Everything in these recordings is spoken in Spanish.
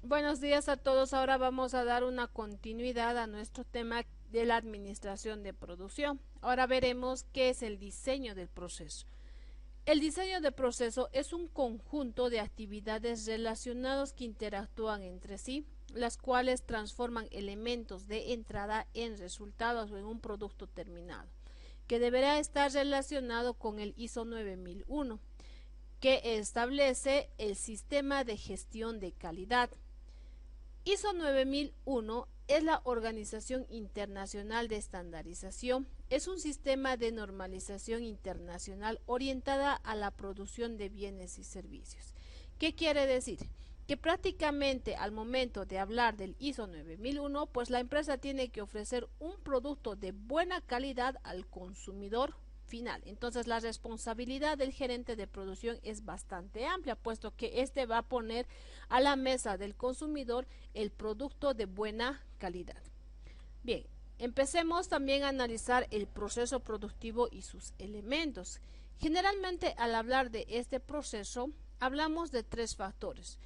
Buenos días a todos. Ahora vamos a dar una continuidad a nuestro tema de la administración de producción. Ahora veremos qué es el diseño del proceso. El diseño de proceso es un conjunto de actividades relacionadas que interactúan entre sí, las cuales transforman elementos de entrada en resultados o en un producto terminado, que deberá estar relacionado con el ISO 9001, que establece el sistema de gestión de calidad. ISO 9001 es la Organización Internacional de Estandarización. Es un sistema de normalización internacional orientada a la producción de bienes y servicios. ¿Qué quiere decir? Que prácticamente al momento de hablar del ISO 9001, pues la empresa tiene que ofrecer un producto de buena calidad al consumidor final. Entonces la responsabilidad del gerente de producción es bastante amplia, puesto que este va a poner a la mesa del consumidor el producto de buena calidad. Bien, empecemos también a analizar el proceso productivo y sus elementos. Generalmente al hablar de este proceso hablamos de tres factores.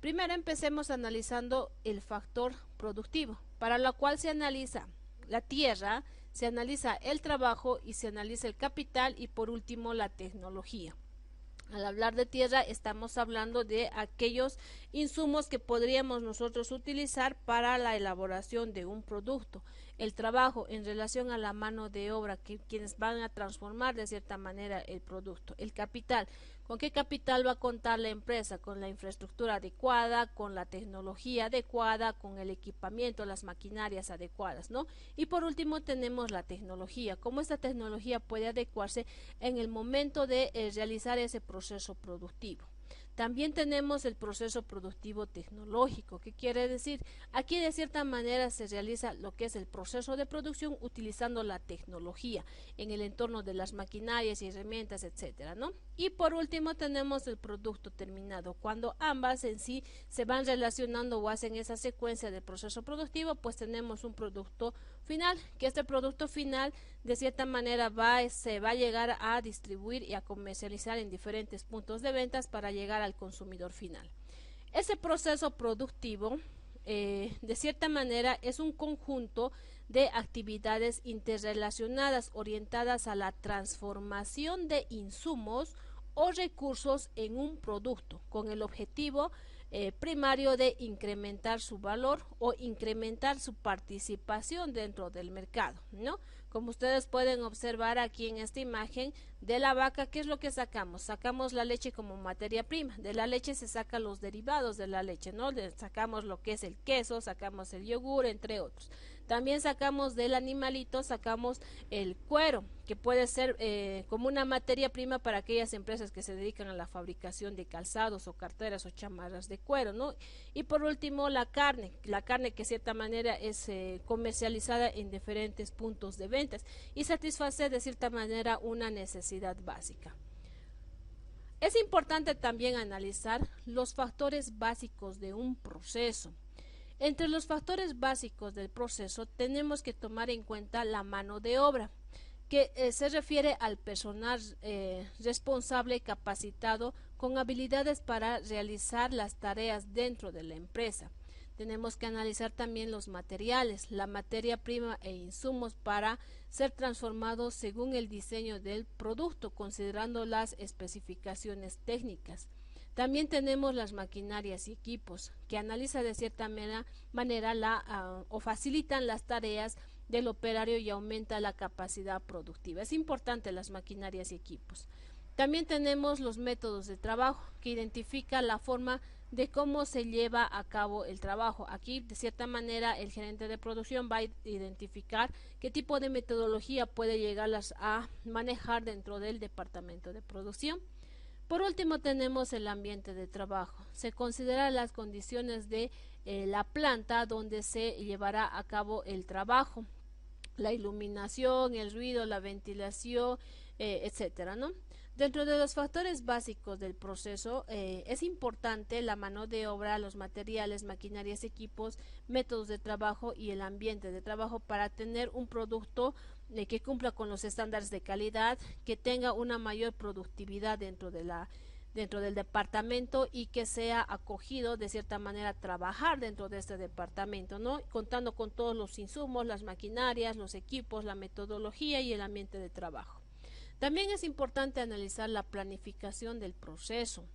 Primero empecemos analizando el factor productivo, para lo cual se analiza la tierra, se analiza el trabajo y se analiza el capital y por último la tecnología. Al hablar de tierra estamos hablando de aquellos insumos que podríamos nosotros utilizar para la elaboración de un producto. El trabajo en relación a la mano de obra, quienes van a transformar de cierta manera el producto. El capital, ¿con qué capital va a contar la empresa? Con la infraestructura adecuada, con la tecnología adecuada, con el equipamiento, las maquinarias adecuadas, ¿no? Y por último tenemos la tecnología, cómo esta tecnología puede adecuarse en el momento de realizar ese proceso productivo. También tenemos el proceso productivo tecnológico. ¿Qué quiere decir? Aquí de cierta manera se realiza lo que es el proceso de producción utilizando la tecnología en el entorno de las maquinarias y herramientas, etcétera, ¿no? Y por último tenemos el producto terminado. Cuando ambas en sí se van relacionando o hacen esa secuencia del proceso productivo, pues tenemos un producto final, que este producto final de cierta manera se va a llegar a distribuir y a comercializar en diferentes puntos de ventas para llegar al consumidor final. Ese proceso productivo de cierta manera es un conjunto de actividades interrelacionadas orientadas a la transformación de insumos o recursos en un producto con el objetivo primario de incrementar su valor o incrementar su participación dentro del mercado, ¿no? Como ustedes pueden observar aquí en esta imagen de la vaca, ¿qué es lo que sacamos? Sacamos la leche como materia prima. De la leche se sacan los derivados de la leche, ¿no? Sacamos lo que es el queso, sacamos el yogur, entre otros. También sacamos del animalito, sacamos el cuero, que puede ser como una materia prima para aquellas empresas que se dedican a la fabricación de calzados o carteras o chamarras de cuero, ¿no? Y por último la carne que de cierta manera es comercializada en diferentes puntos de ventas y satisface de cierta manera una necesidad básica. Es importante también analizar los factores básicos de un proceso. Entre los factores básicos del proceso tenemos que tomar en cuenta la mano de obra, que se refiere al personal responsable capacitado con habilidades para realizar las tareas dentro de la empresa. Tenemos que analizar también los materiales, la materia prima e insumos para ser transformados según el diseño del producto, considerando las especificaciones técnicas. También tenemos las maquinarias y equipos que analizan de cierta manera o facilitan las tareas del operario y aumenta la capacidad productiva. Es importante las maquinarias y equipos. También tenemos los métodos de trabajo que identifican la forma de cómo se lleva a cabo el trabajo. Aquí de cierta manera el gerente de producción va a identificar qué tipo de metodología puede llegarlas a manejar dentro del departamento de producción. Por último tenemos el ambiente de trabajo. Se consideran las condiciones de la planta donde se llevará a cabo el trabajo, la iluminación, el ruido, la ventilación, etcétera, ¿no? Dentro de los factores básicos del proceso es importante la mano de obra, los materiales, maquinarias, equipos, métodos de trabajo y el ambiente de trabajo para tener un producto que cumpla con los estándares de calidad, que tenga una mayor productividad dentro de dentro del departamento y que sea acogido de cierta manera a trabajar dentro de este departamento, ¿no? Contando con todos los insumos, las maquinarias, los equipos, la metodología y el ambiente de trabajo. También es importante analizar la planificación del proceso.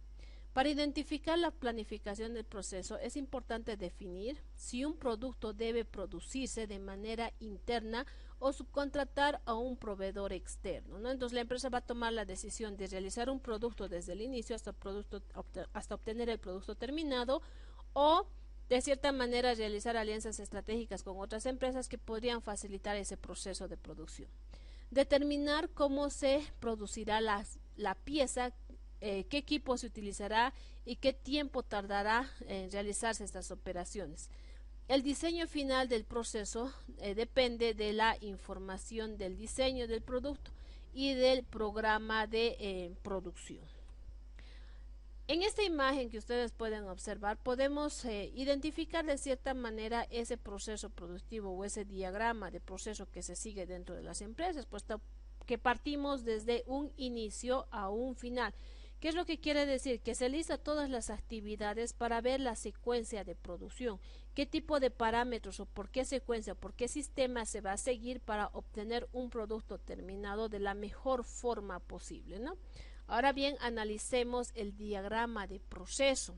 Para identificar la planificación del proceso es importante definir si un producto debe producirse de manera interna o subcontratar a un proveedor externo, ¿no? Entonces la empresa va a tomar la decisión de realizar un producto desde el inicio hasta obtener el producto terminado, o de cierta manera realizar alianzas estratégicas con otras empresas que podrían facilitar ese proceso de producción. Determinar cómo se producirá la pieza, qué equipo se utilizará y qué tiempo tardará en realizarse estas operaciones. El diseño final del proceso depende de la información del diseño del producto y del programa de producción. En esta imagen que ustedes pueden observar, podemos identificar de cierta manera ese proceso productivo o ese diagrama de proceso que se sigue dentro de las empresas, puesto que partimos desde un inicio a un final. ¿Qué es lo que quiere decir? Que se lista todas las actividades para ver la secuencia de producción, qué tipo de parámetros o por qué secuencia, por qué sistema se va a seguir para obtener un producto terminado de la mejor forma posible, ¿no? Ahora bien, analicemos el diagrama de proceso.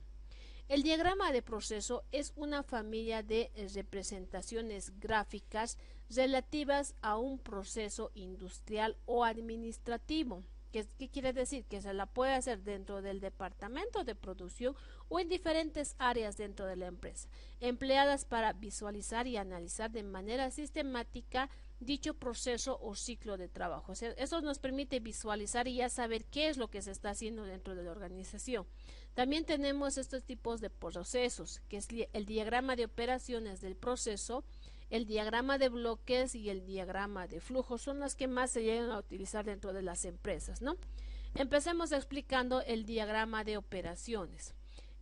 El diagrama de proceso es una familia de representaciones gráficas relativas a un proceso industrial o administrativo. ¿Qué quiere decir? Que se la puede hacer dentro del departamento de producción o en diferentes áreas dentro de la empresa, empleadas para visualizar y analizar de manera sistemática dicho proceso o ciclo de trabajo. O sea, eso nos permite visualizar y ya saber qué es lo que se está haciendo dentro de la organización. También tenemos estos tipos de procesos, que es el diagrama de operaciones del proceso, el diagrama de bloques y el diagrama de flujo. Son las que más se llegan a utilizar dentro de las empresas, ¿no? Empecemos explicando el diagrama de operaciones.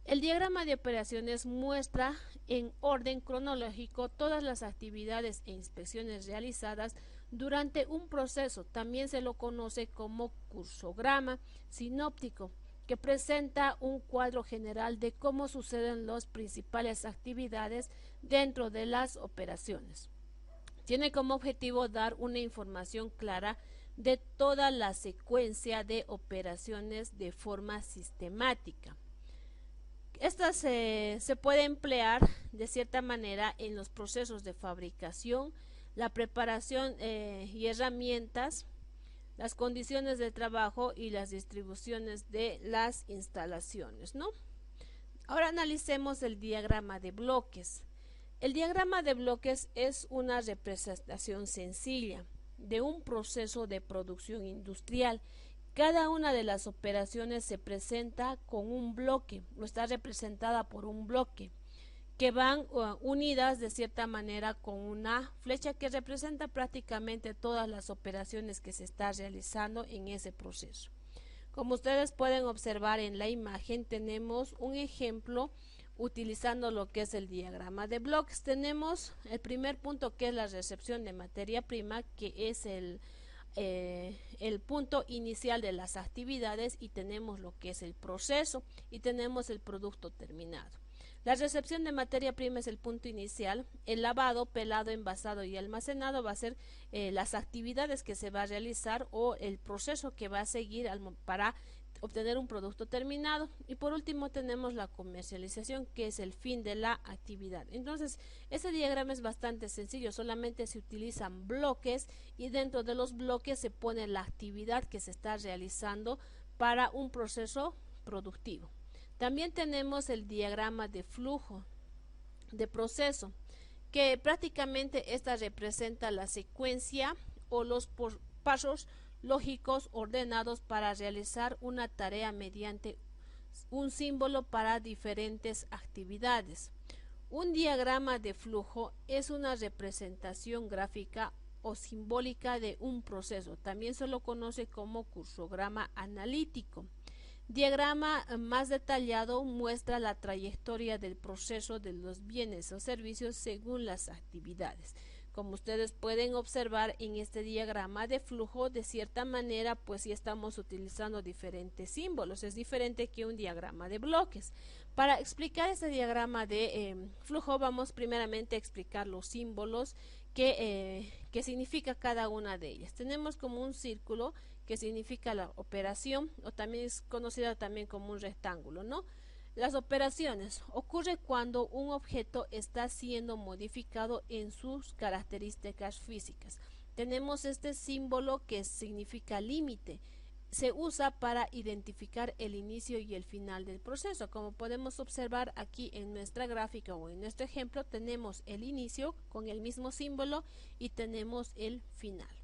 El diagrama de operaciones muestra en orden cronológico todas las actividades e inspecciones realizadas durante un proceso. También se lo conoce como cursograma sinóptico, que presenta un cuadro general de cómo suceden las principales actividades dentro de las operaciones. Tiene como objetivo dar una información clara de toda la secuencia de operaciones de forma sistemática. Esta se puede emplear de cierta manera en los procesos de fabricación, la preparación y herramientas, las condiciones de trabajo y las distribuciones de las instalaciones, ¿no? Ahora analicemos el diagrama de bloques. El diagrama de bloques es una representación sencilla de un proceso de producción industrial. Cada una de las operaciones se presenta con un bloque, o está representada por un bloque, que van unidas de cierta manera con una flecha que representa prácticamente todas las operaciones que se está realizando en ese proceso. Como ustedes pueden observar en la imagen, tenemos un ejemplo utilizando lo que es el diagrama de bloques. Tenemos el primer punto, que es la recepción de materia prima, que es el punto inicial de las actividades, y tenemos lo que es el proceso y tenemos el producto terminado. La recepción de materia prima es el punto inicial. El lavado, pelado, envasado y almacenado va a ser las actividades que se va a realizar o el proceso que va a seguir para obtener un producto terminado. Y por último tenemos la comercialización, que es el fin de la actividad. Entonces, este diagrama es bastante sencillo, solamente se utilizan bloques y dentro de los bloques se pone la actividad que se está realizando para un proceso productivo. También tenemos el diagrama de flujo de proceso, que prácticamente esta representa la secuencia o los pasos lógicos ordenados para realizar una tarea mediante un símbolo para diferentes actividades. Un diagrama de flujo es una representación gráfica o simbólica de un proceso. También se lo conoce como cursograma analítico. Diagrama más detallado muestra la trayectoria del proceso de los bienes o servicios según las actividades. Como ustedes pueden observar en este diagrama de flujo, de cierta manera, pues sí estamos utilizando diferentes símbolos. Es diferente que un diagrama de bloques. Para explicar este diagrama de flujo, vamos primeramente a explicar los símbolos que significa cada una de ellas. Tenemos como un círculo que significa la operación, o también es conocida también como un rectángulo, ¿no? Las operaciones ocurre cuando un objeto está siendo modificado en sus características físicas. Tenemos este símbolo que significa límite. Se usa para identificar el inicio y el final del proceso. Como podemos observar aquí en nuestra gráfica o en nuestro ejemplo, tenemos el inicio con el mismo símbolo y tenemos el final.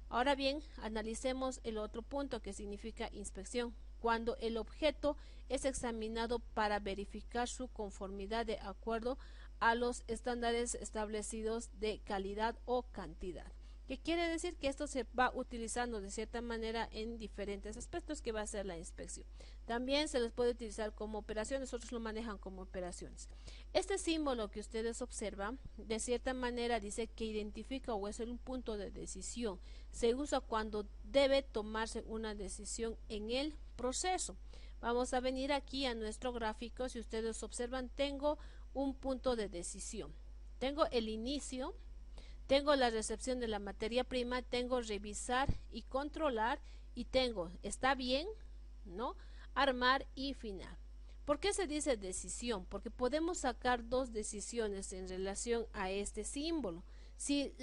Ahora bien, analicemos el otro punto que significa inspección. Cuando el objeto es examinado para verificar su conformidad de acuerdo a los estándares establecidos de calidad o cantidad. ¿Qué quiere decir? Que esto se va utilizando de cierta manera en diferentes aspectos que va a ser la inspección. También se les puede utilizar como operaciones, otros lo manejan como operaciones. Este símbolo que ustedes observan, de cierta manera dice que identifica o es un punto de decisión. Se usa cuando debe tomarse una decisión en el proceso. Vamos a venir aquí a nuestro gráfico. Si ustedes observan, tengo un punto de decisión. Tengo el inicio, tengo la recepción de la materia prima, tengo revisar y controlar, y tengo está bien, ¿no? Armar y final. ¿Por qué se dice decisión? Porque podemos sacar dos decisiones en relación a este símbolo. Si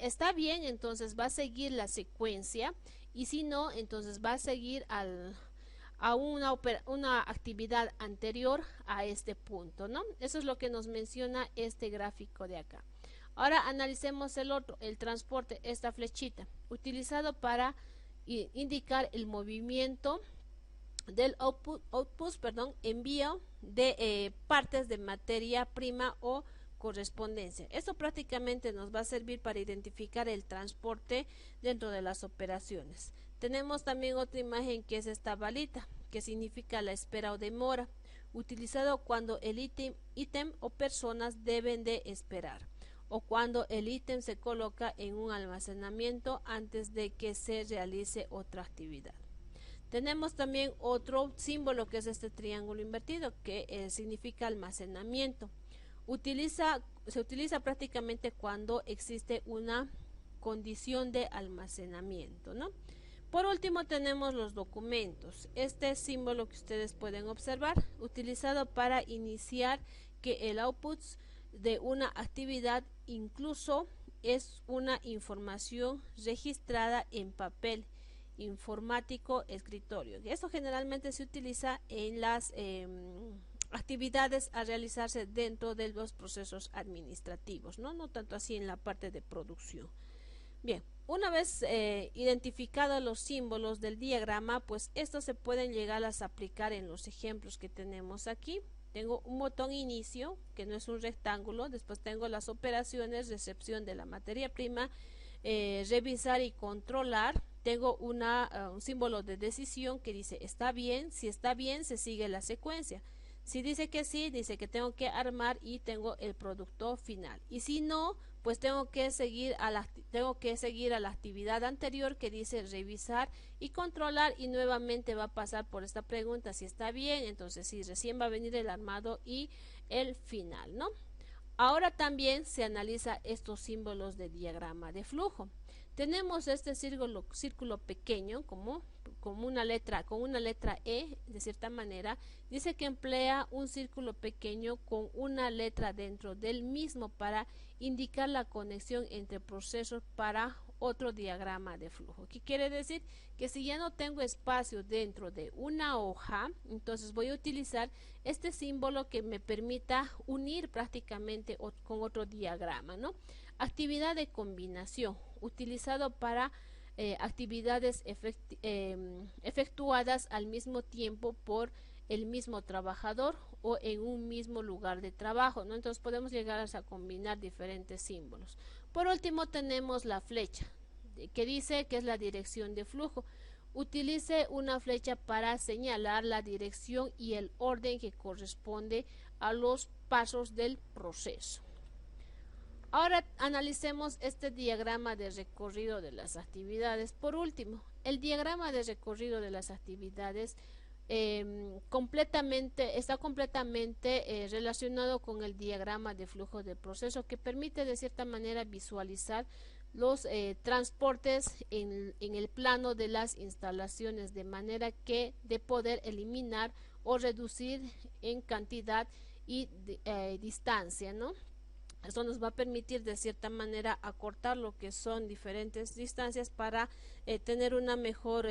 está bien, entonces va a seguir la secuencia, y si no, entonces va a seguir a una actividad anterior a este punto, ¿no? Eso es lo que nos menciona este gráfico de acá. Ahora analicemos el otro, el transporte, esta flechita, utilizado para indicar el movimiento del envío de partes de materia prima o correspondencia. Esto prácticamente nos va a servir para identificar el transporte dentro de las operaciones. Tenemos también otra imagen que es esta balita, que significa la espera o demora, utilizado cuando el ítem o personas deben de esperar, o cuando el ítem se coloca en un almacenamiento antes de que se realice otra actividad. Tenemos también otro símbolo que es este triángulo invertido, que significa almacenamiento. Se utiliza prácticamente cuando existe una condición de almacenamiento, ¿no? Por último tenemos los documentos. Este símbolo que ustedes pueden observar, utilizado para iniciar que el output de una actividad incluso es una información registrada en papel informático escritorio. Esto generalmente se utiliza en las actividades a realizarse dentro de los procesos administrativos, no tanto así en la parte de producción. Bien, una vez identificados los símbolos del diagrama, pues estos se pueden llegar a aplicar en los ejemplos que tenemos aquí. Tengo un botón inicio, que no es un rectángulo, después tengo las operaciones, recepción de la materia prima, revisar y controlar. Tengo un símbolo de decisión que dice está bien. Si está bien, se sigue la secuencia. Si dice que sí, dice que tengo que armar y tengo el producto final. Y si no, pues tengo que seguir a la actividad anterior que dice revisar y controlar, y nuevamente va a pasar por esta pregunta si está bien. Entonces sí, recién va a venir el armado y el final, ¿no? Ahora también se analiza estos símbolos de diagrama de flujo. Tenemos este círculo pequeño con una letra E, de cierta manera. Dice que emplea un círculo pequeño con una letra dentro del mismo para indicar la conexión entre procesos para otro diagrama de flujo. ¿Qué quiere decir? Que si ya no tengo espacio dentro de una hoja, entonces voy a utilizar este símbolo que me permita unir prácticamente con otro diagrama, ¿no? Actividad de combinación, utilizado para actividades efectuadas al mismo tiempo por el mismo trabajador o en un mismo lugar de trabajo, ¿no? Entonces podemos llegar a combinar diferentes símbolos. Por último tenemos la flecha, que dice que es la dirección de flujo. Utilice una flecha para señalar la dirección y el orden que corresponde a los pasos del proceso. Ahora analicemos este diagrama de recorrido de las actividades. Por último, el diagrama de recorrido de las actividades está completamente relacionado con el diagrama de flujo de proceso, que permite de cierta manera visualizar los transportes en el plano de las instalaciones, de manera que de poder eliminar o reducir en cantidad y distancia, ¿no? Eso nos va a permitir de cierta manera acortar lo que son diferentes distancias para tener una mejor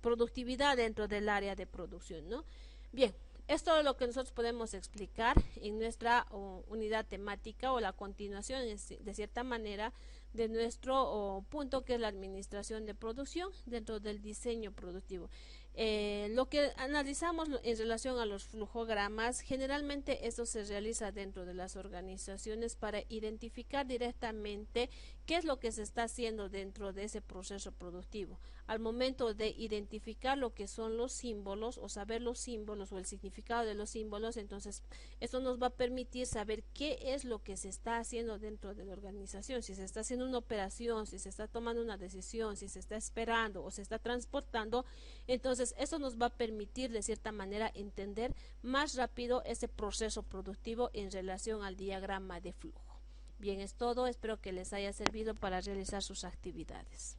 productividad dentro del área de producción, ¿no? Bien, esto es lo que nosotros podemos explicar en nuestra unidad temática o la continuación de cierta manera de nuestro punto, que es la administración de producción dentro del diseño productivo. Lo que analizamos en relación a los flujogramas, generalmente esto se realiza dentro de las organizaciones para identificar directamente qué es lo que se está haciendo dentro de ese proceso productivo. Al momento de identificar lo que son los símbolos o saber los símbolos o el significado de los símbolos, entonces esto nos va a permitir saber qué es lo que se está haciendo dentro de la organización, si se está haciendo una operación, si se está tomando una decisión, si se está esperando o se está transportando. Entonces eso nos va a permitir de cierta manera entender más rápido ese proceso productivo en relación al diagrama de flujo. Bien, es todo, espero que les haya servido para realizar sus actividades.